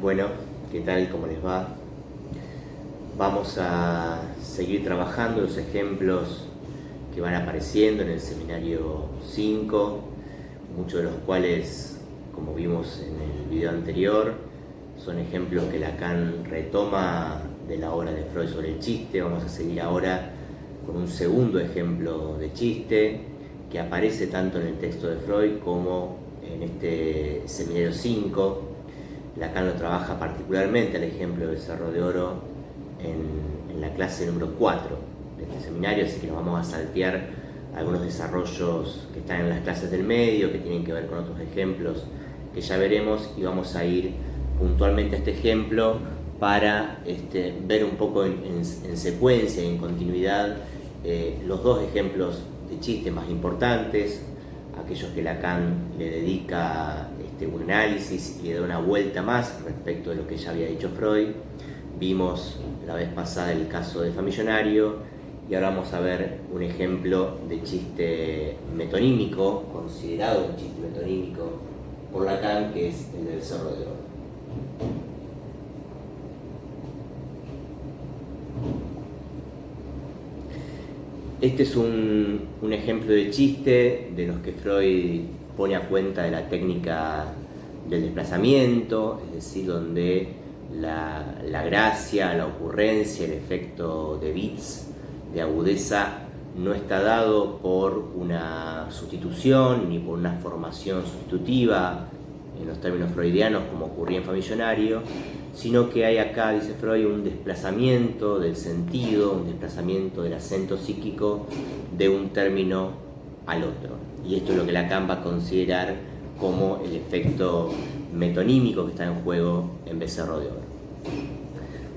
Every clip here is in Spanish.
Bueno, ¿qué tal? ¿Cómo les va? Vamos a seguir trabajando los ejemplos que van apareciendo en el seminario 5, muchos de los cuales, como vimos en el video anterior, son ejemplos que Lacan retoma de la obra de Freud sobre el chiste. Vamos a seguir ahora con un segundo ejemplo de chiste que aparece tanto en el texto de Freud como en este seminario 5. Lacan lo trabaja particularmente el ejemplo del Becerro de Oro en la clase número 4 de este seminario, así que nos vamos a saltear algunos desarrollos que están en las clases del medio, que tienen que ver con otros ejemplos que ya veremos, y vamos a ir puntualmente a este ejemplo para ver un poco en secuencia, en continuidad, los dos ejemplos de chiste más importantes, aquellos que Lacan le dedica un análisis y le da una vuelta más respecto de lo que ya había dicho Freud. Vimos la vez pasada el caso de Famillonario y ahora vamos a ver un ejemplo de chiste metonímico, considerado un chiste metonímico por Lacan, que es el del Becerro de Oro. Este es un ejemplo de chiste de los que Freud pone a cuenta de la técnica del desplazamiento, es decir, donde la gracia, la ocurrencia, el efecto de bits, de agudeza, no está dado por una sustitución ni por una formación sustitutiva en los términos freudianos como ocurría en Famillonario, sino que hay acá, dice Freud, un desplazamiento del sentido, un desplazamiento del acento psíquico de un término al otro. Y esto es lo que Lacan va a considerar como el efecto metonímico que está en juego en Becerro de Oro.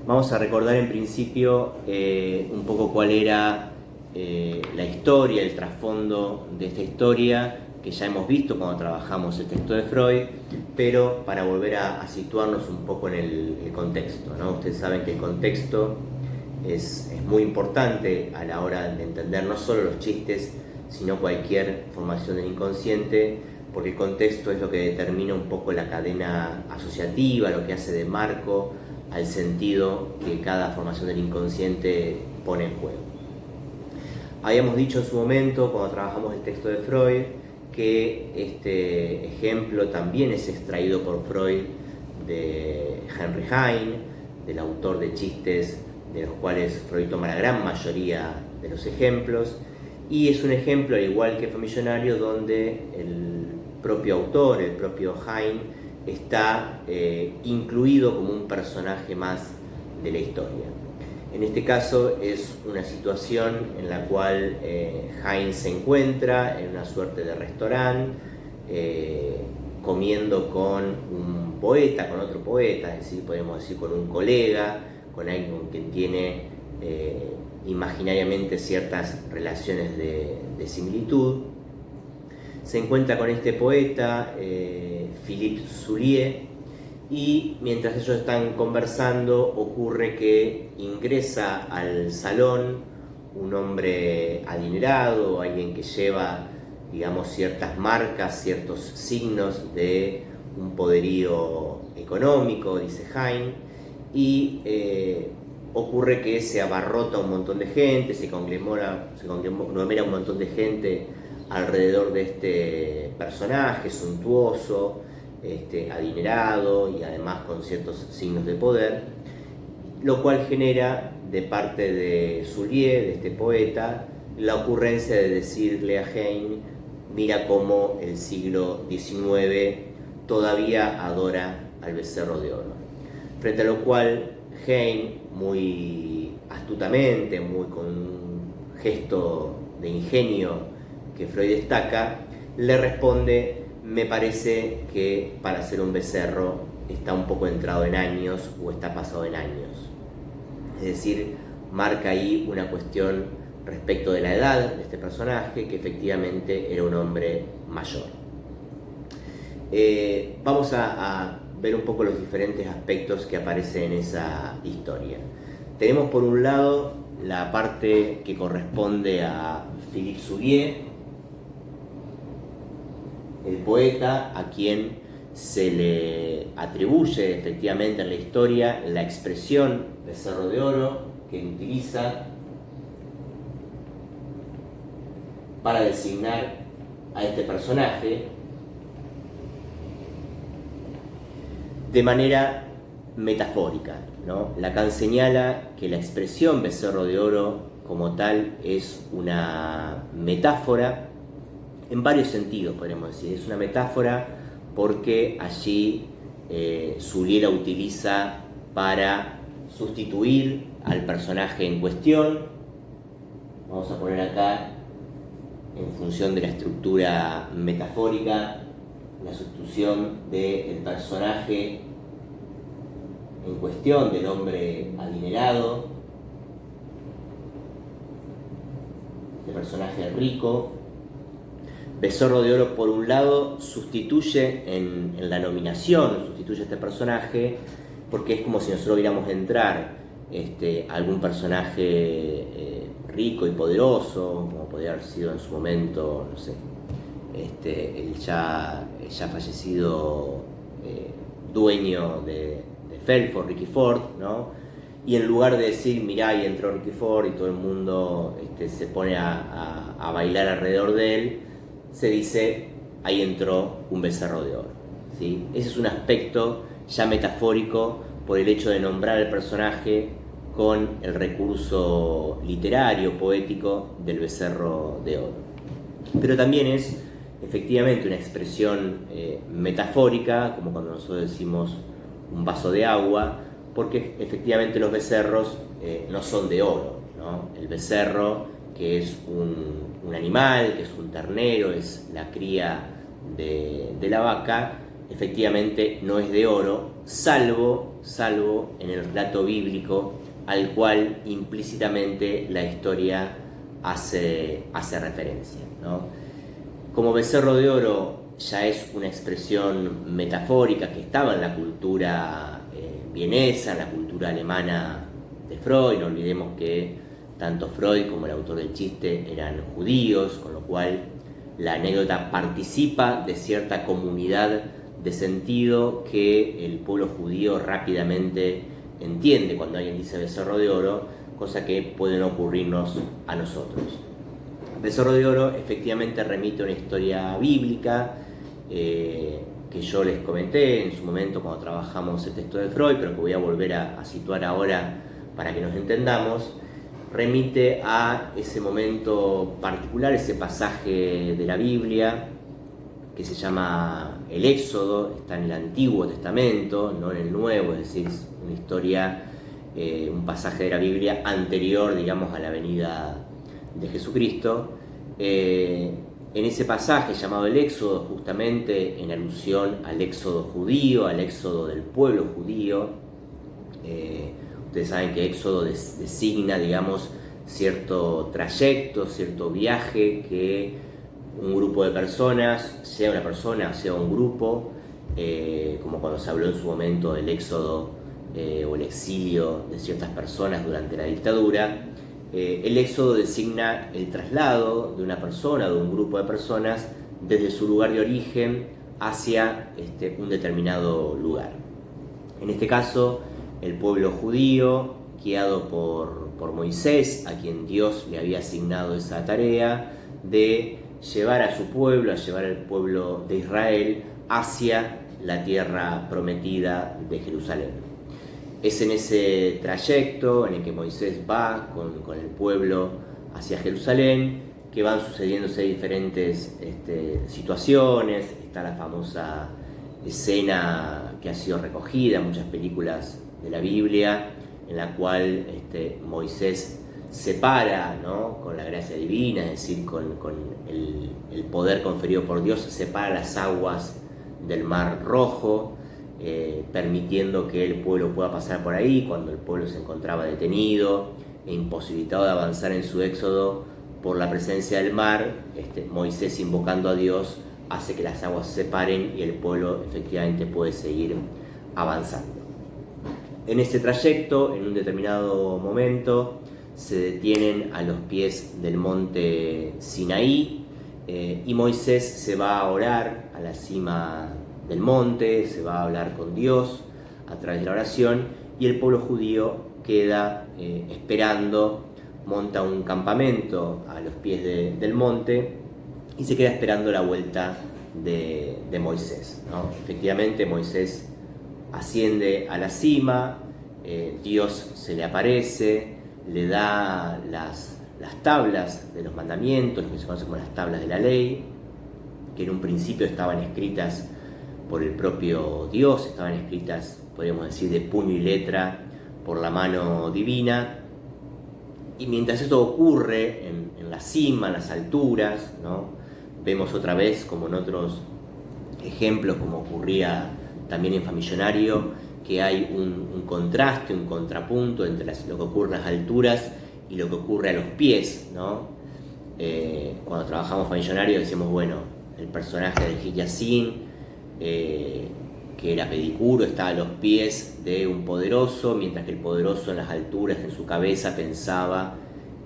Vamos a recordar en principio un poco cuál era la historia, el trasfondo de esta historia, que ya hemos visto cuando trabajamos el texto de Freud, pero para volver a situarnos un poco en el contexto, ¿no? Ustedes saben que el contexto es muy importante a la hora de entender no solo los chistes, sino cualquier formación del inconsciente, porque el contexto es lo que determina un poco la cadena asociativa, lo que hace de marco al sentido que cada formación del inconsciente pone en juego. Habíamos dicho en su momento, cuando trabajamos el texto de Freud, que este ejemplo también es extraído por Freud de Henry Heine, del autor de chistes de los cuales Freud toma la gran mayoría de los ejemplos, y es un ejemplo, al igual que Famillonario, donde el propio autor, el propio Heine, está incluido como un personaje más de la historia. En este caso es una situación en la cual Heine se encuentra en una suerte de restaurante, comiendo con un poeta, con otro poeta, es decir, podemos decir con un colega, con alguien con quien tiene imaginariamente ciertas relaciones de similitud. Se encuentra con este poeta, Philippe Soulier, y mientras ellos están conversando ocurre que ingresa al salón un hombre adinerado, alguien que lleva, digamos, ciertas marcas, ciertos signos de un poderío económico, dice Heine, y ocurre que se abarrota un montón de gente, se conglomera un montón de gente alrededor de este personaje suntuoso, adinerado y además con ciertos signos de poder, lo cual genera de parte de Soulier, de este poeta, la ocurrencia de decirle a Heine: mira cómo el siglo XIX todavía adora al Becerro de Oro. Frente a lo cual Heine, muy astutamente, muy con un gesto de ingenio que Freud destaca, le responde: me parece que para ser un becerro está un poco entrado en años o está pasado en años. Es decir, marca ahí una cuestión respecto de la edad de este personaje, que efectivamente era un hombre mayor. Vamos a ver un poco los diferentes aspectos que aparecen en esa historia. Tenemos por un lado la parte que corresponde a Philippe Soulier, el poeta a quien se le atribuye efectivamente en la historia la expresión becerro de oro que utiliza para designar a este personaje de manera metafórica, ¿no? Lacan señala que la expresión becerro de oro como tal es una metáfora en varios sentidos, podríamos decir. Es una metáfora porque allí Sully la utiliza para sustituir al personaje en cuestión. Vamos a poner acá, en función de la estructura metafórica, la sustitución del personaje en cuestión, del hombre adinerado, del personaje rico. Becerro de oro, por un lado, sustituye en la nominación, sustituye a este personaje, porque es como si nosotros viéramos entrar algún personaje rico y poderoso, como podría haber sido en su momento, no sé, el ya fallecido dueño de Felford, Ricky Ford, ¿no? Y en lugar de decir, mirá, ahí entró Ricky Ford y todo el mundo se pone a bailar alrededor de él, se dice, ahí entró un becerro de oro, ¿sí? Ese es un aspecto ya metafórico por el hecho de nombrar al personaje con el recurso literario, poético del becerro de oro. Pero también es efectivamente una expresión metafórica, como cuando nosotros decimos un vaso de agua, porque efectivamente los becerros no son de oro, ¿no? El becerro, que es un animal, que es un ternero, es la cría de la vaca, efectivamente no es de oro, salvo en el relato bíblico al cual implícitamente la historia hace referencia, ¿no? Como becerro de oro ya es una expresión metafórica que estaba en la cultura vienesa, en la cultura alemana de Freud. No olvidemos que tanto Freud como el autor del chiste eran judíos, con lo cual la anécdota participa de cierta comunidad de sentido que el pueblo judío rápidamente entiende cuando alguien dice becerro de oro, cosa que puede no ocurrirnos a nosotros. Becerro de oro efectivamente remite a una historia bíblica que yo les comenté en su momento cuando trabajamos el texto de Freud, pero que voy a volver a situar ahora para que nos entendamos. Remite a ese momento particular, ese pasaje de la Biblia que se llama el Éxodo, está en el Antiguo Testamento, no en el Nuevo, es decir, es una historia, un pasaje de la Biblia anterior, digamos, a la venida de Jesucristo. En ese pasaje llamado el Éxodo, justamente en alusión al éxodo judío, al éxodo del pueblo judío, ustedes saben que éxodo designa, digamos, cierto trayecto, cierto viaje que un grupo de personas, sea una persona, sea un grupo, como cuando se habló en su momento del éxodo o el exilio de ciertas personas durante la dictadura. El éxodo designa el traslado de una persona, de un grupo de personas, desde su lugar de origen hacia un determinado lugar. En este caso, el pueblo judío, guiado por Moisés, a quien Dios le había asignado esa tarea de llevar a su pueblo, a llevar al pueblo de Israel hacia la tierra prometida de Jerusalén. Es en ese trayecto en el que Moisés va con el pueblo hacia Jerusalén que van sucediéndose diferentes situaciones. Está la famosa escena que ha sido recogida en muchas películas de la Biblia, en la cual Moisés separa, ¿no?, con la gracia divina, es decir, con el poder conferido por Dios, separa las aguas del Mar Rojo, permitiendo que el pueblo pueda pasar por ahí cuando el pueblo se encontraba detenido e imposibilitado de avanzar en su éxodo por la presencia del mar. Moisés, invocando a Dios, hace que las aguas se separen y el pueblo efectivamente puede seguir avanzando. En ese trayecto, en un determinado momento, se detienen a los pies del monte Sinaí y Moisés se va a orar a la cima del monte, se va a hablar con Dios a través de la oración, y el pueblo judío queda esperando, monta un campamento a los pies del monte y se queda esperando la vuelta de Moisés, ¿no? Efectivamente, Moisés asciende a la cima, Dios se le aparece, le da las tablas de los mandamientos, lo que se conoce como las tablas de la ley, que en un principio estaban escritas por el propio Dios, estaban escritas, podríamos decir, de puño y letra por la mano divina. Y mientras esto ocurre en la cima, en las alturas, ¿no? Vemos otra vez, como en otros ejemplos, como ocurría también en Famillonario, que hay un contraste, un contrapunto entre lo que ocurre en las alturas y lo que ocurre a los pies, ¿no? Cuando trabajamos Famillonario decíamos, bueno, el personaje de Giyacín, que era pedicuro, estaba a los pies de un poderoso, mientras que el poderoso en las alturas, en su cabeza, pensaba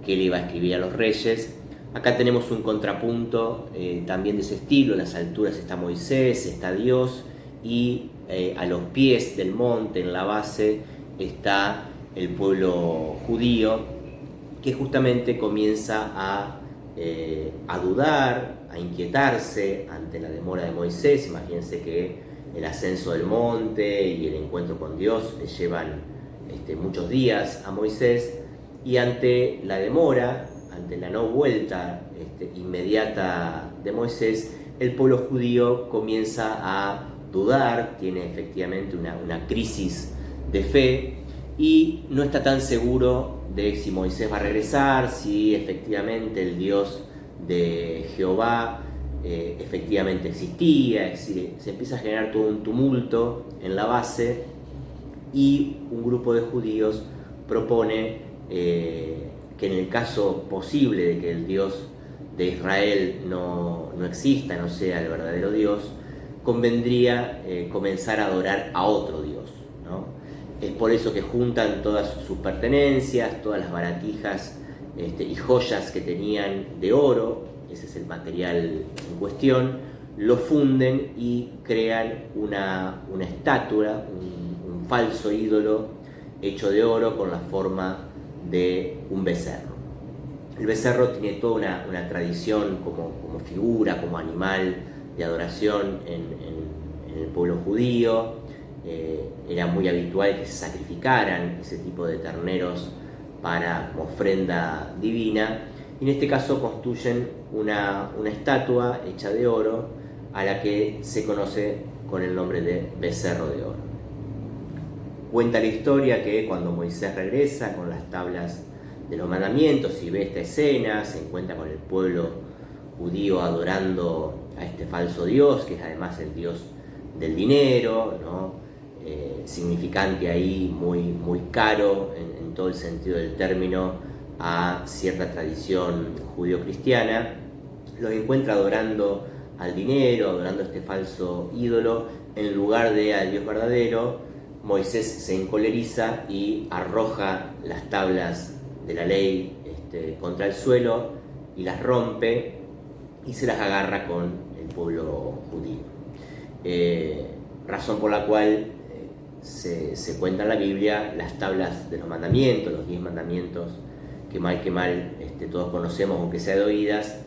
que le iba a escribir a los reyes. Acá tenemos un contrapunto también de ese estilo. En las alturas está Moisés, está Dios, y a los pies del monte, en la base, está el pueblo judío, que justamente comienza a dudar, a inquietarse ante la demora de Moisés. Imagínense que el ascenso del monte y el encuentro con Dios le llevan muchos días a Moisés, y ante la demora, ante la no vuelta inmediata de Moisés, el pueblo judío comienza a dudar, tiene efectivamente una crisis de fe y no está tan seguro de si Moisés va a regresar, si efectivamente el Dios de Jehová efectivamente existía. Es decir, se empieza a generar todo un tumulto en la base, y un grupo de judíos propone que en el caso posible de que el Dios de Israel no exista, no sea el verdadero Dios, convendría comenzar a adorar a otro Dios, ¿no? Es por eso que juntan todas sus pertenencias, todas las baratijas y joyas que tenían de oro, ese es el material en cuestión, lo funden y crean una estatua, un falso ídolo hecho de oro con la forma de un becerro. El becerro tiene toda una tradición como figura, como animal de adoración en el pueblo judío. Era muy habitual que se sacrificaran ese tipo de terneros como ofrenda divina, y en este caso construyen una estatua hecha de oro a la que se conoce con el nombre de becerro de oro. Cuenta la historia que cuando Moisés regresa con las tablas de los mandamientos y ve esta escena, se encuentra con el pueblo judío adorando a este falso Dios, que es además el Dios del dinero, ¿no? Significante ahí, muy caro en todo el sentido del término a cierta tradición judío-cristiana. Los encuentra adorando al dinero, adorando a este falso ídolo en lugar de al Dios verdadero. Moisés se encoleriza y arroja las tablas de la ley contra el suelo y las rompe y se las agarra con el pueblo judío. Razón por la cual se cuenta en la Biblia las tablas de los mandamientos, los 10 mandamientos que mal todos conocemos, aunque sea de oídas,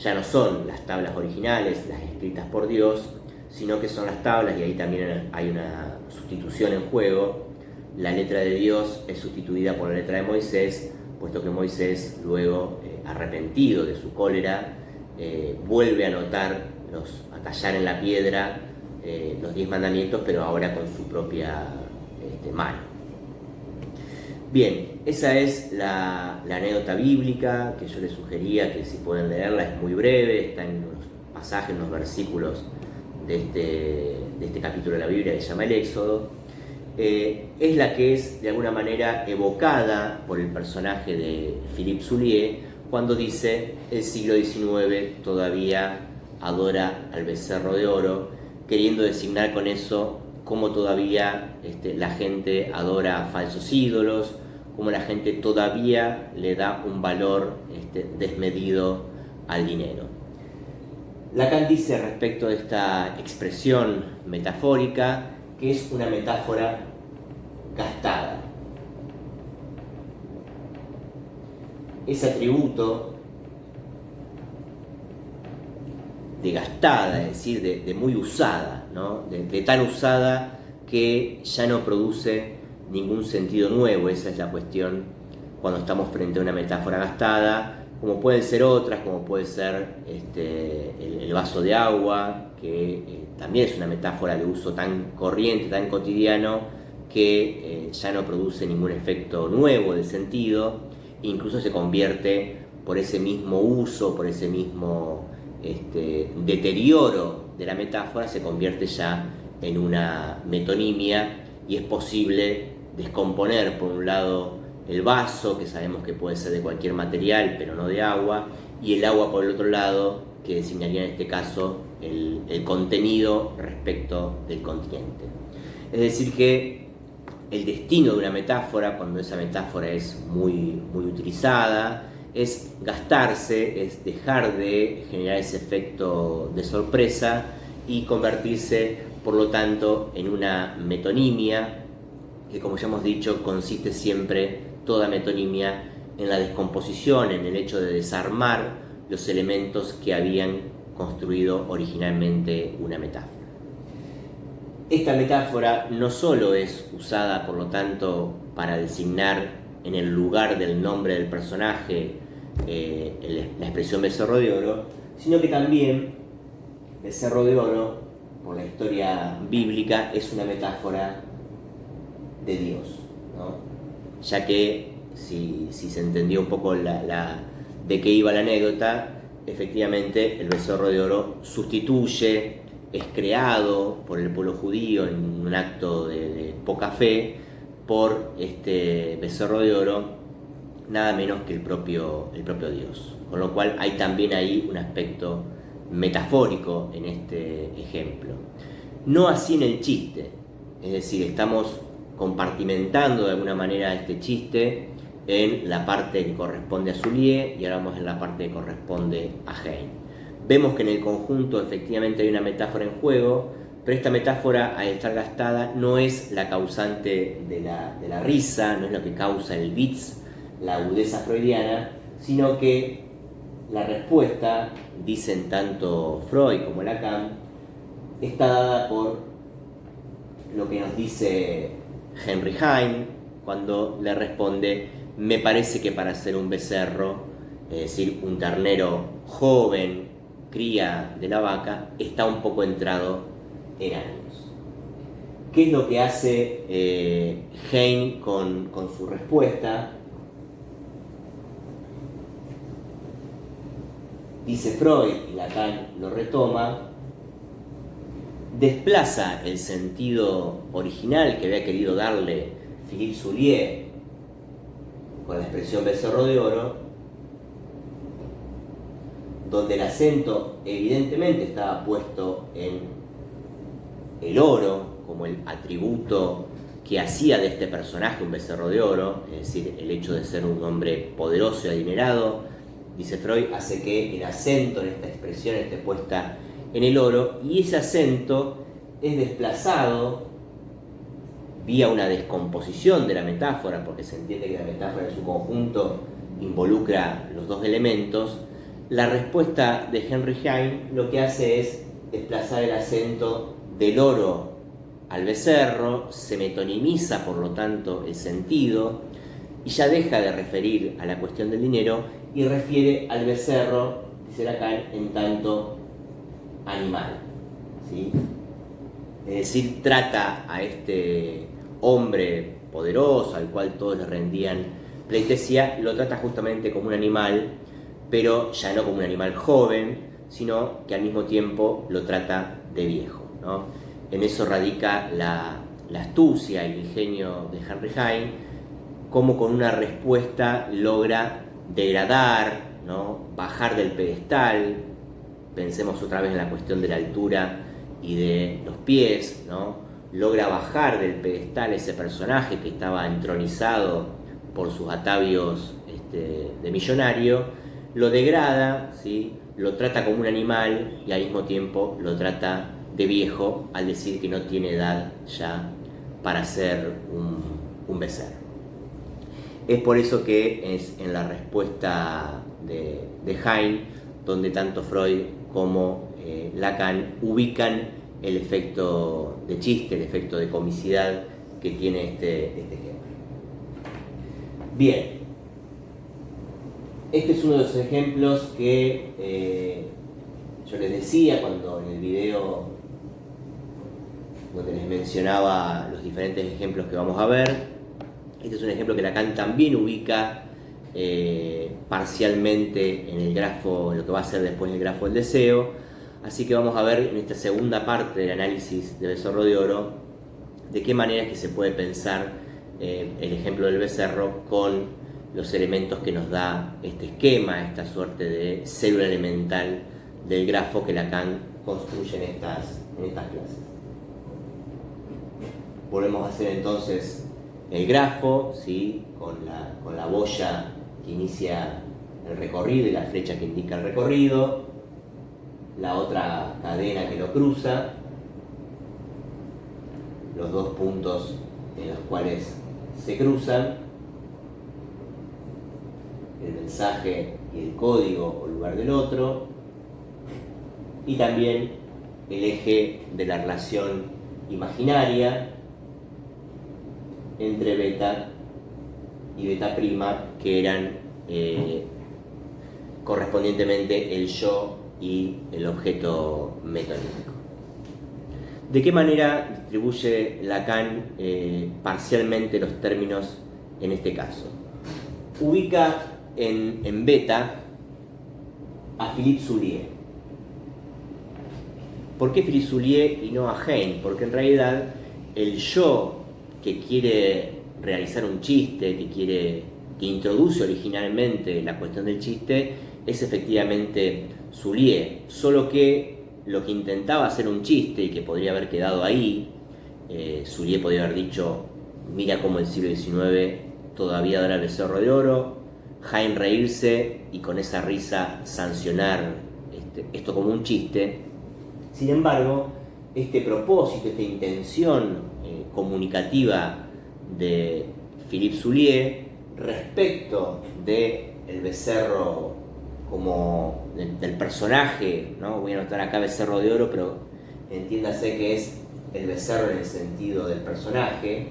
ya no son las tablas originales, las escritas por Dios, sino que son las tablas, y ahí también hay una sustitución en juego. La letra de Dios es sustituida por la letra de Moisés, puesto que Moisés luego, arrepentido de su cólera, vuelve a tallar en la piedra los 10 mandamientos, pero ahora con su propia mano. Bien, esa es la anécdota bíblica que yo les sugería que si pueden leerla, es muy breve, está en unos pasajes, en unos versículos de este capítulo de la Biblia que se llama el Éxodo. Es la que es de alguna manera evocada por el personaje de Philippe Soulier cuando dice: el siglo XIX todavía adora al becerro de oro, queriendo designar con eso cómo todavía la gente adora a falsos ídolos, cómo la gente todavía le da un valor desmedido al dinero. Lacan dice respecto de esta expresión metafórica que es una metáfora gastada. Ese atributo de gastada, es decir, de muy usada, ¿no? de tan usada que ya no produce ningún sentido nuevo. Esa es la cuestión cuando estamos frente a una metáfora gastada, como pueden ser otras, como puede ser el vaso de agua, que también es una metáfora de uso tan corriente, tan cotidiano, que ya no produce ningún efecto nuevo de sentido, incluso se convierte por ese mismo uso, por ese mismo deterioro de la metáfora, se convierte ya en una metonimia, y es posible descomponer por un lado el vaso, que sabemos que puede ser de cualquier material pero no de agua, y el agua por el otro lado, que designaría en este caso el contenido respecto del continente. Es decir que el destino de una metáfora, cuando esa metáfora es muy utilizada, es gastarse, es dejar de generar ese efecto de sorpresa y convertirse, por lo tanto, en una metonimia, que, como ya hemos dicho, consiste siempre, toda metonimia, en la descomposición, en el hecho de desarmar los elementos que habían construido originalmente una metáfora. Esta metáfora no solo es usada, por lo tanto, para designar en el lugar del nombre del personaje la expresión becerro de oro, sino que también becerro de oro, por la historia bíblica, es una metáfora de Dios, ¿no? Ya que, si se entendió un poco de qué iba la anécdota, efectivamente el becerro de oro sustituye, es creado por el pueblo judío en un acto de poca fe por este becerro de oro, nada menos que el propio Dios. Con lo cual hay también ahí un aspecto metafórico en este ejemplo. No así en el chiste, es decir, estamos compartimentando de alguna manera este chiste en la parte que corresponde a Soulié y ahora vamos en la parte que corresponde a Heine. Vemos que en el conjunto efectivamente hay una metáfora en juego, pero esta metáfora, al estar gastada, no es la causante de la risa, no es lo que causa el Witz, la agudeza freudiana, sino que la respuesta, dicen tanto Freud como Lacan, está dada por lo que nos dice Henry Heine cuando le responde: me parece que para ser un becerro, es decir, un ternero joven, cría de la vaca, está un poco entrado en años. ¿Qué es lo que hace Heine con su respuesta? Dice Freud, y Lacan lo retoma, desplaza el sentido original que había querido darle Philippe Soulié con la expresión becerro de oro, donde el acento evidentemente estaba puesto en el oro como el atributo que hacía de este personaje un becerro de oro, es decir, el hecho de ser un hombre poderoso y adinerado, dice Freud, hace que el acento en esta expresión esté puesta en el oro, y ese acento es desplazado vía una descomposición de la metáfora, porque se entiende que la metáfora en su conjunto involucra los dos elementos. La respuesta de Henry Heine lo que hace es desplazar el acento del oro al becerro, se metonimiza por lo tanto el sentido y ya deja de referir a la cuestión del dinero y refiere al becerro, dice Lacan, en tanto animal, ¿sí? Es decir, trata a este hombre poderoso al cual todos le rendían pleitesía, lo trata justamente como un animal, pero ya no como un animal joven, sino que al mismo tiempo lo trata de viejo, ¿no? En eso radica la astucia y el ingenio de Henry Heine, cómo con una respuesta logra degradar, ¿no? Bajar del pedestal. Pensemos otra vez en la cuestión de la altura y de los pies, ¿no? Logra bajar del pedestal ese personaje que estaba entronizado por sus atavios de millonario, lo degrada, ¿sí? lo trata como un animal y al mismo tiempo lo trata de viejo al decir que no tiene edad ya para ser un becerro. Es por eso que es en la respuesta de Heine donde tanto Freud como Lacan ubican el efecto de chiste, el efecto de comicidad que tiene este ejemplo. Bien, este es uno de los ejemplos que yo les decía cuando en el video donde les mencionaba los diferentes ejemplos que vamos a ver. Este es un ejemplo que Lacan también ubica parcialmente en el grafo, en lo que va a ser después el grafo del deseo. Así que vamos a ver en esta segunda parte del análisis de Becerro de Oro de qué manera es que se puede pensar el ejemplo del becerro con los elementos que nos da este esquema, esta suerte de célula elemental del grafo que Lacan construye en estas clases. Volvemos a hacer entonces el grafo, ¿sí? con la boya que inicia el recorrido y la flecha que indica el recorrido, la otra cadena que lo cruza, los dos puntos en los cuales se cruzan, el mensaje y el código o lugar del otro, y también el eje de la relación imaginaria entre beta y beta prima, que eran correspondientemente el yo y el objeto metonímico. ¿De qué manera distribuye Lacan parcialmente los términos en este caso? Ubica en beta a Philippe Soulier. ¿Por qué Philippe Soulier y no a Heine? Porque en realidad el yo que quiere realizar un chiste, que introduce originalmente la cuestión del chiste, es efectivamente Soulier, solo que lo que intentaba hacer un chiste y que podría haber quedado ahí, Soulier podría haber dicho, mira cómo el siglo XIX todavía adora el becerro de oro, Heine reírse y con esa risa sancionar esto como un chiste. Sin embargo, este propósito, esta intención comunicativa de Philippe Soulier respecto del becerro como del personaje, ¿no? Voy a anotar acá becerro de oro, pero entiéndase que es el becerro en el sentido del personaje,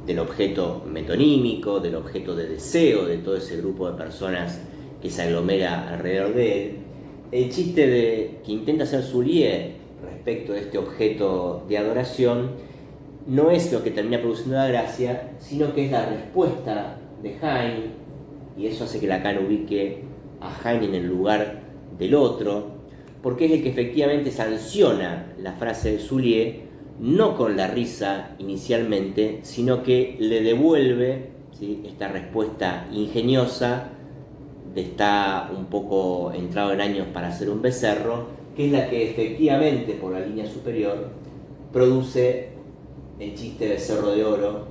del objeto metonímico, del objeto de deseo de todo ese grupo de personas que se aglomera alrededor de él. El chiste que intenta hacer Soulier respecto a este objeto de adoración no es lo que termina produciendo la gracia, sino que es la respuesta de Heine, y eso hace que Lacan ubique a Heine en el lugar del otro, porque es el que efectivamente sanciona la frase de Soulier, no con la risa inicialmente, sino que le devuelve, ¿sí?, esta respuesta ingeniosa de está un poco entrado en años para ser un becerro, que es la que efectivamente por la línea superior produce el chiste becerro de oro,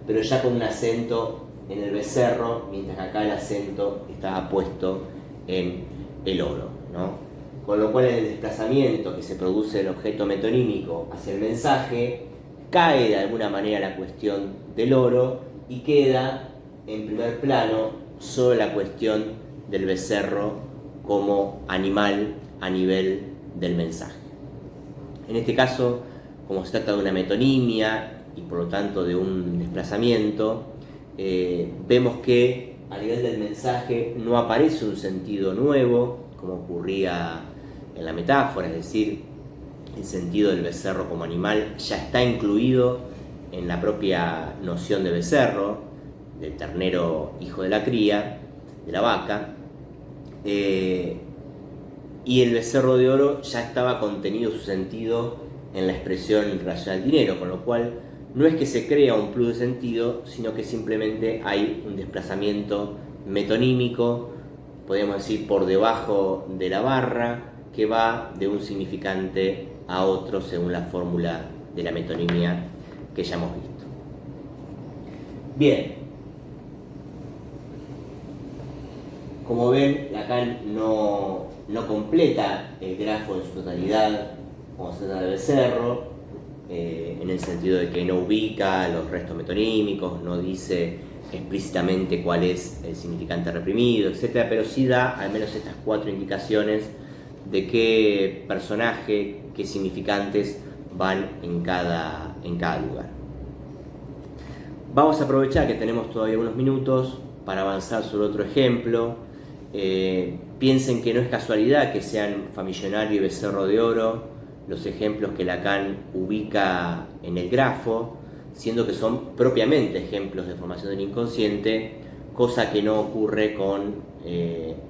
pero ya con un acento en el becerro, mientras que acá el acento estaba puesto en el oro, ¿no? Con lo cual en el desplazamiento que se produce del objeto metonímico hacia el mensaje, cae de alguna manera la cuestión del oro y queda en primer plano solo la cuestión del becerro como animal a nivel del mensaje. En este caso, como se trata de una metonimia y por lo tanto de un desplazamiento, vemos que a nivel del mensaje no aparece un sentido nuevo, como ocurría en la metáfora, es decir, el sentido del becerro como animal ya está incluido en la propia noción de becerro, del ternero hijo de la cría, de la vaca, y el becerro de oro ya estaba contenido su sentido en la expresión racional dinero, con lo cual no es que se crea un plus de sentido, sino que simplemente hay un desplazamiento metonímico, podríamos decir por debajo de la barra, que va de un significante a otro según la fórmula de la metonimia que ya hemos visto. Bien, como ven, Lacan no completa el grafo en su totalidad cuando se trata de Becerro, en el sentido de que no ubica los restos metonímicos, no dice explícitamente cuál es el significante reprimido, etc., pero sí da al menos estas 4 indicaciones de qué personaje, qué significantes van en cada lugar. Vamos a aprovechar que tenemos todavía unos minutos para avanzar sobre otro ejemplo. Piensen que no es casualidad que sean Famigionario y Becerro de Oro los ejemplos que Lacan ubica en el grafo, siendo que son propiamente ejemplos de formación del inconsciente, cosa que no ocurre con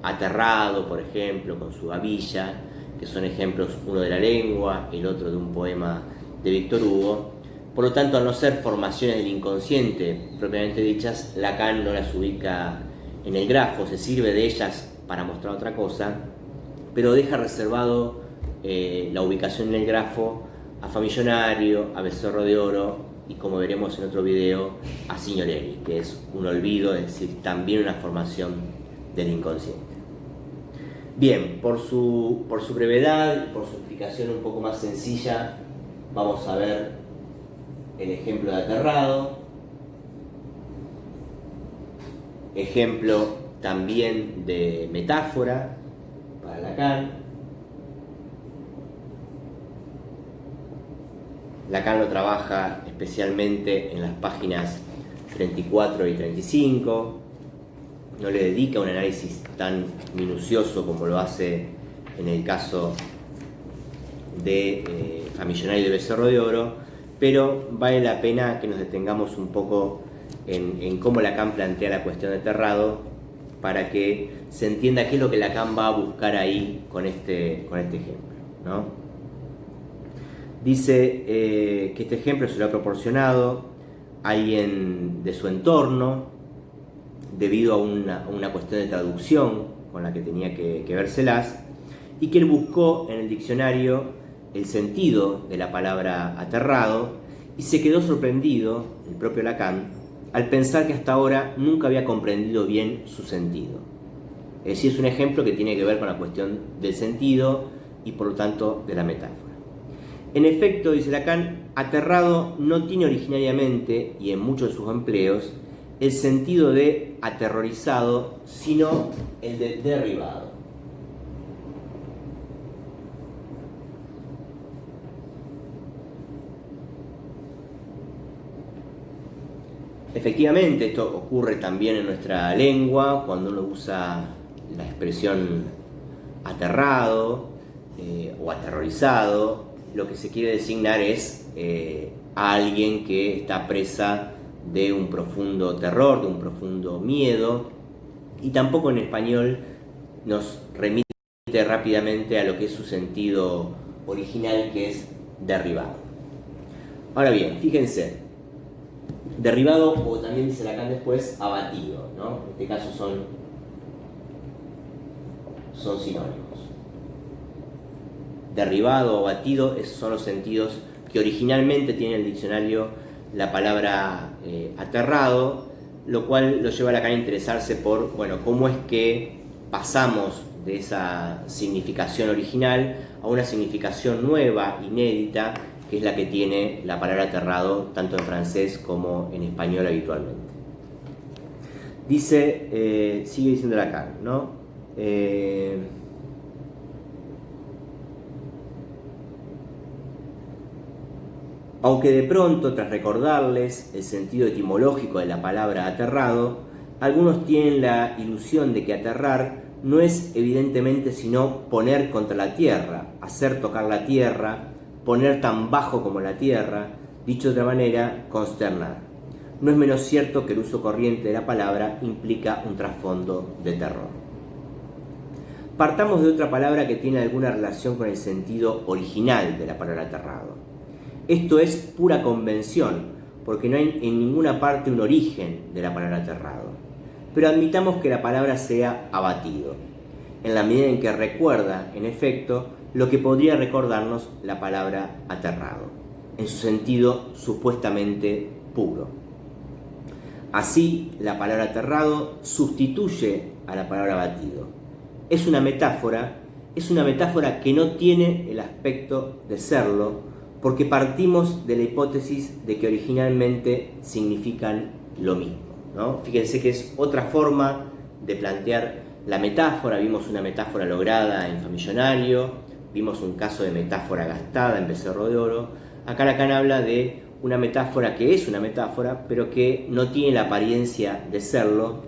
Aterrado, por ejemplo, con su Gavilla, que son ejemplos, uno de la lengua, el otro de un poema de Víctor Hugo. Por lo tanto, al no ser formaciones del inconsciente propiamente dichas, Lacan no las ubica en el grafo, se sirve de ellas para mostrar otra cosa, pero deja reservado la ubicación en el grafo a Famigionario, a Becerro de Oro y, como veremos en otro video, a Signorelli, que es un olvido, es decir, también una formación del inconsciente. Bien, por su brevedad y por su explicación un poco más sencilla, vamos a ver el ejemplo de Aterrado, ejemplo también de metáfora para Lacan. Lacan lo trabaja especialmente en las páginas 34 y 35, no le dedica un análisis tan minucioso como lo hace en el caso de Famigionario y de Becerro de Oro, pero vale la pena que nos detengamos un poco en cómo Lacan plantea la cuestión de Aterrado para que se entienda qué es lo que Lacan va a buscar ahí con este ejemplo, ¿no? Dice que este ejemplo se lo ha proporcionado alguien de su entorno debido a una cuestión de traducción con la que tenía que vérselas, y que él buscó en el diccionario el sentido de la palabra aterrado y se quedó sorprendido, el propio Lacan, al pensar que hasta ahora nunca había comprendido bien su sentido. Es decir, es un ejemplo que tiene que ver con la cuestión del sentido y por lo tanto de la metáfora. En efecto, dice Lacan, aterrado no tiene originariamente, y en muchos de sus empleos, el sentido de aterrorizado, sino el de derribado. Efectivamente, esto ocurre también en nuestra lengua, cuando uno usa la expresión aterrado o aterrorizado, lo que se quiere designar es a alguien que está presa de un profundo terror, de un profundo miedo, y tampoco en español nos remite rápidamente a lo que es su sentido original, que es derribado. Ahora bien, fíjense, derribado, o también dice Lacan después, abatido, ¿no? En este caso son sinónimos. Derribado o abatido son los sentidos que originalmente tiene el diccionario la palabra aterrado, lo cual lo lleva a Lacan a interesarse por, bueno, cómo es que pasamos de esa significación original a una significación nueva, inédita, que es la que tiene la palabra aterrado tanto en francés como en español habitualmente. Dice, sigue diciendo Lacan, ¿no? Aunque de pronto, tras recordarles el sentido etimológico de la palabra aterrado, algunos tienen la ilusión de que aterrar no es evidentemente sino poner contra la tierra, hacer tocar la tierra, poner tan bajo como la tierra, dicho de otra manera, consternar. No es menos cierto que el uso corriente de la palabra implica un trasfondo de terror. Partamos de otra palabra que tiene alguna relación con el sentido original de la palabra aterrado. Esto es pura convención, porque no hay en ninguna parte un origen de la palabra aterrado. Pero admitamos que la palabra sea abatido, en la medida en que recuerda, en efecto, lo que podría recordarnos la palabra aterrado. en su sentido supuestamente puro. Así, la palabra aterrado sustituye a la palabra abatido. Es una metáfora que no tiene el aspecto de serlo, porque partimos de la hipótesis de que originalmente significan lo mismo, ¿no? Fíjense que es otra forma de plantear la metáfora. Vimos una metáfora lograda en Famillonario, vimos un caso de metáfora gastada en Becerro de Oro. Acá Lacan habla de una metáfora que es una metáfora, pero que no tiene la apariencia de serlo,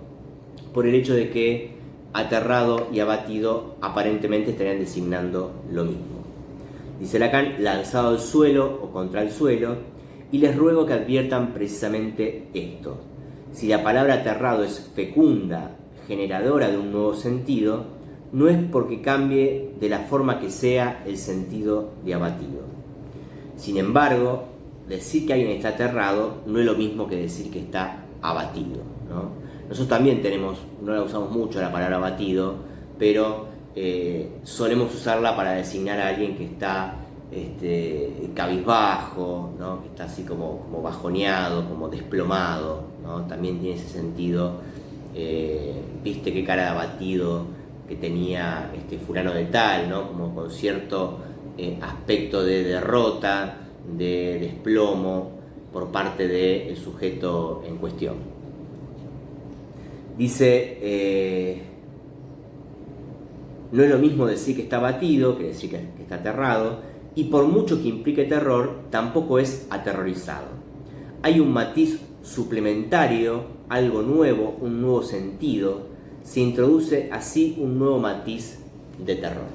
por el hecho de que aterrado y abatido aparentemente estarían designando lo mismo. Dice Lacan, lanzado al suelo o contra el suelo, y les ruego que adviertan precisamente esto. Si la palabra aterrado es fecunda, generadora de un nuevo sentido, no es porque cambie de la forma que sea el sentido de abatido. Sin embargo, decir que alguien está aterrado no es lo mismo que decir que está abatido, ¿no? Nosotros también no la usamos mucho la palabra abatido, pero solemos usarla para designar a alguien que está cabizbajo, ¿no? Que está así como bajoneado, como desplomado, ¿no? También tiene ese sentido. Viste qué cara de abatido que tenía fulano de tal, ¿no? Como con cierto aspecto de derrota, de desplomo por parte del sujeto en cuestión. Dice, no es lo mismo decir que está abatido que decir que está aterrado, y por mucho que implique terror, tampoco es aterrorizado. Hay un matiz suplementario, algo nuevo, un nuevo sentido, se introduce así un nuevo matiz de terror.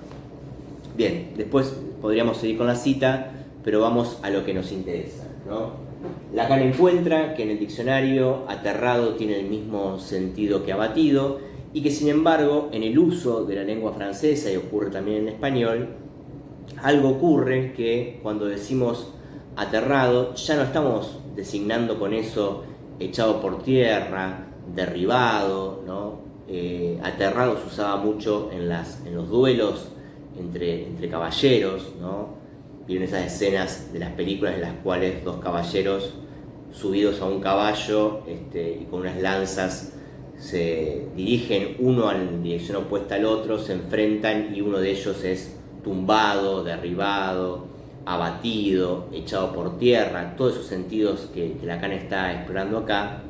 Bien, después podríamos seguir con la cita, pero vamos a lo que nos interesa, ¿no? Lacan encuentra que en el diccionario aterrado tiene el mismo sentido que abatido, y que sin embargo en el uso de la lengua francesa, y ocurre también en español, algo ocurre que cuando decimos aterrado ya no estamos designando con eso echado por tierra, derribado, ¿no? Aterrado se usaba mucho en los duelos entre caballeros, ¿no? Vieron esas escenas de las películas en las cuales dos caballeros subidos a un caballo y con unas lanzas se dirigen uno en dirección opuesta al otro, se enfrentan y uno de ellos es tumbado, derribado, abatido, echado por tierra, todos esos sentidos que Lacan está explorando acá,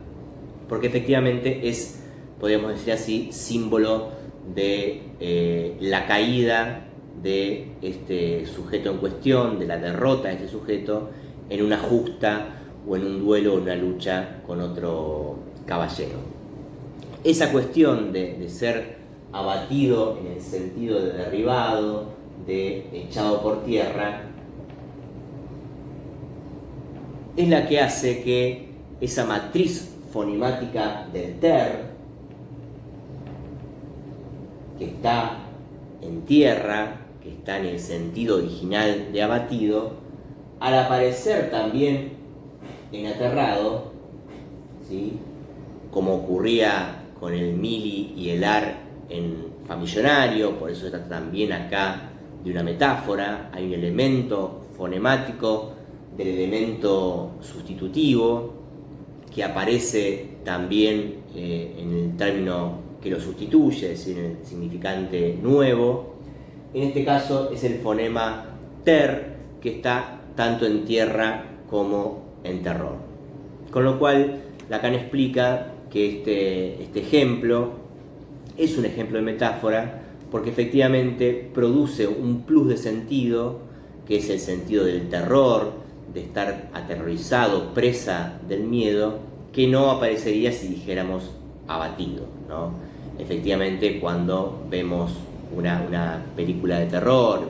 porque efectivamente es, podríamos decir así, símbolo de la caída de este sujeto en cuestión, de la derrota de este sujeto en una justa o en un duelo o una lucha con otro caballero. Esa cuestión de ser abatido en el sentido de derribado, de echado por tierra, es la que hace que esa matriz fonemática del ter, que está en tierra, que está en el sentido original de abatido, al aparecer también en aterrado, ¿sí? Como ocurría con el mili y el ar en Famillonario, por eso está también acá de una metáfora, hay un elemento fonemático del elemento sustitutivo que aparece también en el término que lo sustituye, es decir, en el significante nuevo. En este caso es el fonema ter, que está tanto en tierra como en terror. Con lo cual, Lacan explica que este ejemplo es un ejemplo de metáfora porque efectivamente produce un plus de sentido, que es el sentido del terror, de estar aterrorizado, presa del miedo, que no aparecería si dijéramos abatido, ¿no? Efectivamente, cuando vemos una película de terror,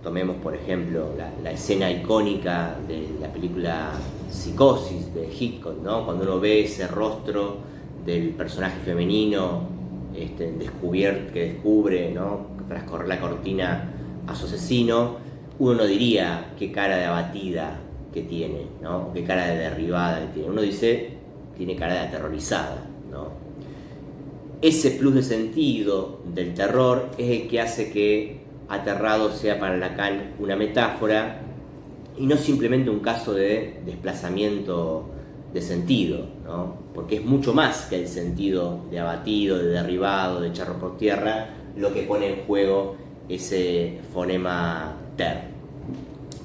tomemos por ejemplo la escena icónica de la película Psicosis de Hitchcock, ¿no? Cuando uno ve ese rostro del personaje femenino que descubre, ¿no? Tras correr la cortina a su asesino, uno no diría qué cara de abatida que tiene, ¿no? Qué cara de derribada que tiene. Uno dice, tiene cara de aterrorizada, ¿no? Ese plus de sentido del terror es el que hace que aterrado sea para Lacan una metáfora y no simplemente un caso de desplazamiento de sentido, ¿no? Porque es mucho más que el sentido de abatido, de derribado, de echarlo por tierra, lo que pone en juego ese fonema ter.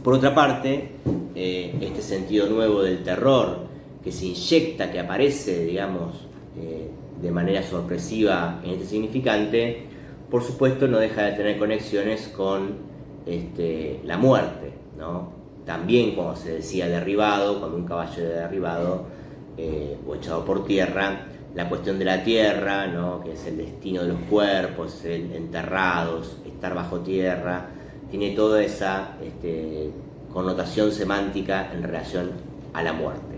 Por otra parte, este sentido nuevo del terror que se inyecta, que aparece, digamos, de manera sorpresiva en este significante, por supuesto no deja de tener conexiones con la muerte, ¿no? También cuando se decía derribado, cuando un caballo era derribado o echado por tierra, la cuestión de la tierra, ¿no? Que es el destino de los cuerpos, el enterrados, estar bajo tierra, tiene toda esa connotación semántica en relación a la muerte.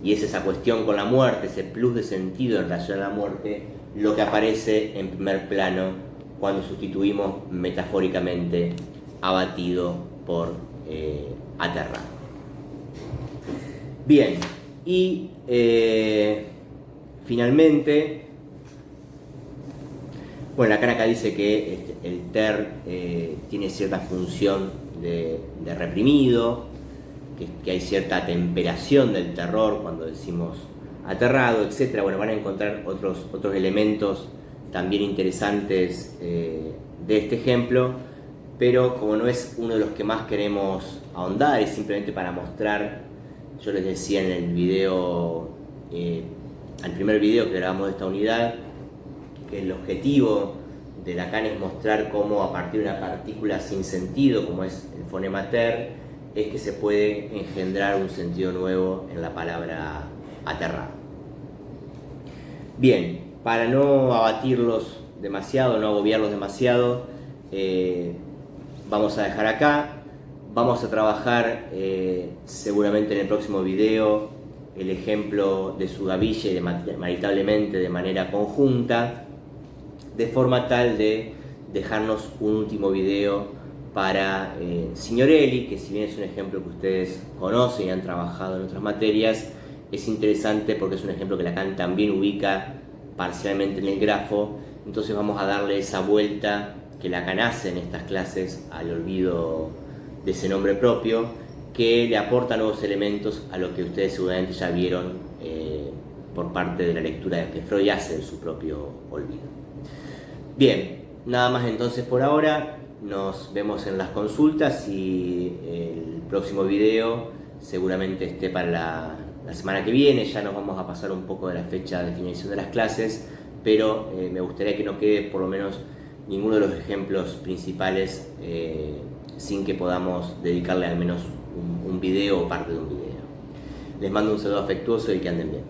Y es esa cuestión con la muerte, ese plus de sentido en relación a la muerte, lo que aparece en primer plano cuando sustituimos metafóricamente abatido por aterrado. Bien, y finalmente, bueno, acá dice que el ter tiene cierta función de reprimido, que hay cierta temperación del terror cuando decimos aterrado, etc. Bueno, van a encontrar otros elementos también interesantes de este ejemplo, pero como no es uno de los que más queremos ahondar, es simplemente para mostrar, yo les decía en el video, al primer video que grabamos de esta unidad, que el objetivo de Lacan es mostrar cómo a partir de una partícula sin sentido, como es el fonema ter, es que se puede engendrar un sentido nuevo en la palabra aterrado. Bien, para no abatirlos demasiado, no agobiarlos demasiado, vamos a dejar acá. Vamos a trabajar seguramente en el próximo video el ejemplo de su gavilla y de maritablemente de manera conjunta, de forma tal de dejarnos un último video para Signorelli, que si bien es un ejemplo que ustedes conocen y han trabajado en otras materias, es interesante porque es un ejemplo que Lacan también ubica parcialmente en el grafo. Entonces vamos a darle esa vuelta que Lacan hace en estas clases al olvido de ese nombre propio, que le aporta nuevos elementos a lo que ustedes seguramente ya vieron por parte de la lectura que Freud hace de su propio olvido. Bien, nada más entonces por ahora. Nos vemos en las consultas y el próximo video seguramente esté para la semana que viene. Ya nos vamos a pasar un poco de la fecha de finalización de las clases, pero me gustaría que no quede por lo menos ninguno de los ejemplos principales sin que podamos dedicarle al menos un video o parte de un video. Les mando un saludo afectuoso y que anden bien.